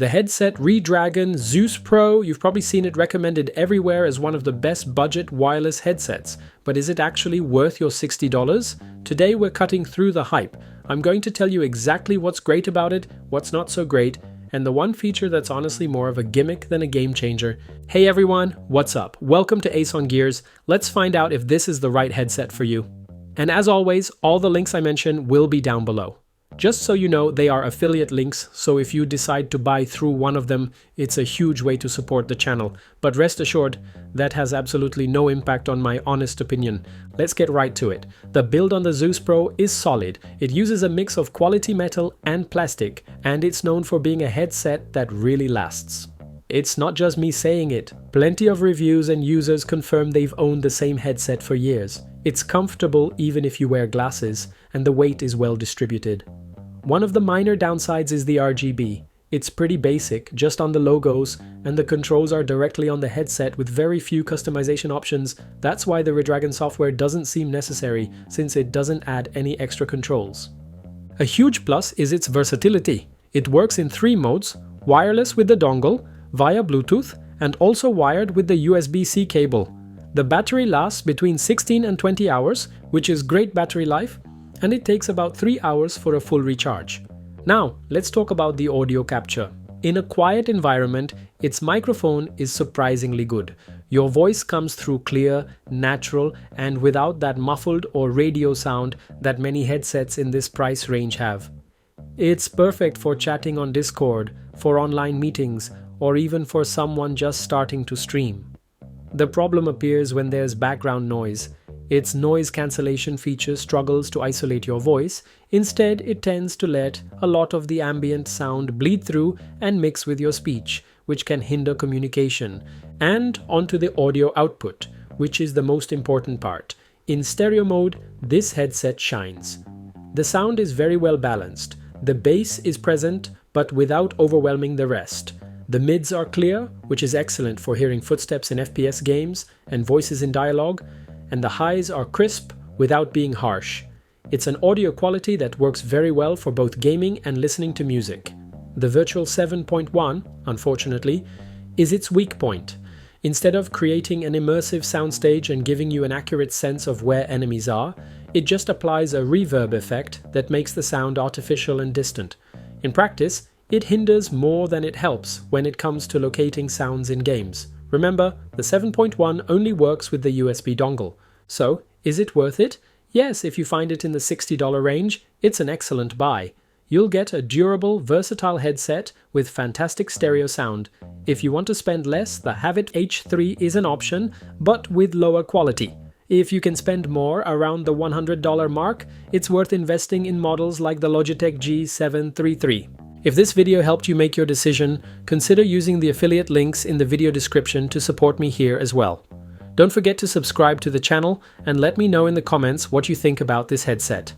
The headset Redragon Zeus Pro, you've probably seen it recommended everywhere as one of the best budget wireless headsets, but is it actually worth your $60? Today we're cutting through the hype. I'm going to tell you exactly what's great about it, what's not so great, and the one feature that's honestly more of a gimmick than a game changer. Hey everyone, what's up? Welcome to aceongears. Let's find out if this is the right headset for you. And as always, all the links I mention will be down below. Just so you know, they are affiliate links, so if you decide to buy through one of them, it's a huge way to support the channel. But rest assured, that has absolutely no impact on my honest opinion. Let's get right to it. The build on the Zeus Pro is solid. It uses a mix of quality metal and plastic, and it's known for being a headset that really lasts. It's not just me saying it. Plenty of reviews and users confirm they've owned the same headset for years. It's comfortable even if you wear glasses, and the weight is well distributed. One of the minor downsides is the RGB. It's pretty basic, just on the logos, and the controls are directly on the headset with very few customization options. That's why the Redragon software doesn't seem necessary, since it doesn't add any extra controls. A huge plus is its versatility. It works in 3 modes: wireless with the dongle, via Bluetooth, and also wired with the USB-C cable. The battery lasts between 16 and 20 hours, which is great battery life, and it takes about 3 hours for a full recharge. Now, let's talk about the audio capture. In a quiet environment, its microphone is surprisingly good. Your voice comes through clear, natural, and without that muffled or radio sound that many headsets in this price range have. It's perfect for chatting on Discord, for online meetings, or even for someone just starting to stream. The problem appears when there's background noise. Its noise cancellation feature struggles to isolate your voice. Instead, it tends to let a lot of the ambient sound bleed through and mix with your speech, which can hinder communication. And onto the audio output, which is the most important part. In stereo mode, this headset shines. The sound is very well balanced. The bass is present, but without overwhelming the rest. The mids are clear, which is excellent for hearing footsteps in FPS games and voices in dialogue, and the highs are crisp without being harsh. It's an audio quality that works very well for both gaming and listening to music. The Virtual 7.1, unfortunately, is its weak point. Instead of creating an immersive soundstage and giving you an accurate sense of where enemies are, it just applies a reverb effect that makes the sound artificial and distant. In practice, it hinders more than it helps when it comes to locating sounds in games. Remember, the 7.1 only works with the USB dongle. So, is it worth it? Yes, if you find it in the $60 range, it's an excellent buy. You'll get a durable, versatile headset with fantastic stereo sound. If you want to spend less, the Havit H3 is an option, but with lower quality. If you can spend more, around the $100 mark, it's worth investing in models like the Logitech G733. If this video helped you make your decision, consider using the affiliate links in the video description to support me here as well. Don't forget to subscribe to the channel and let me know in the comments what you think about this headset.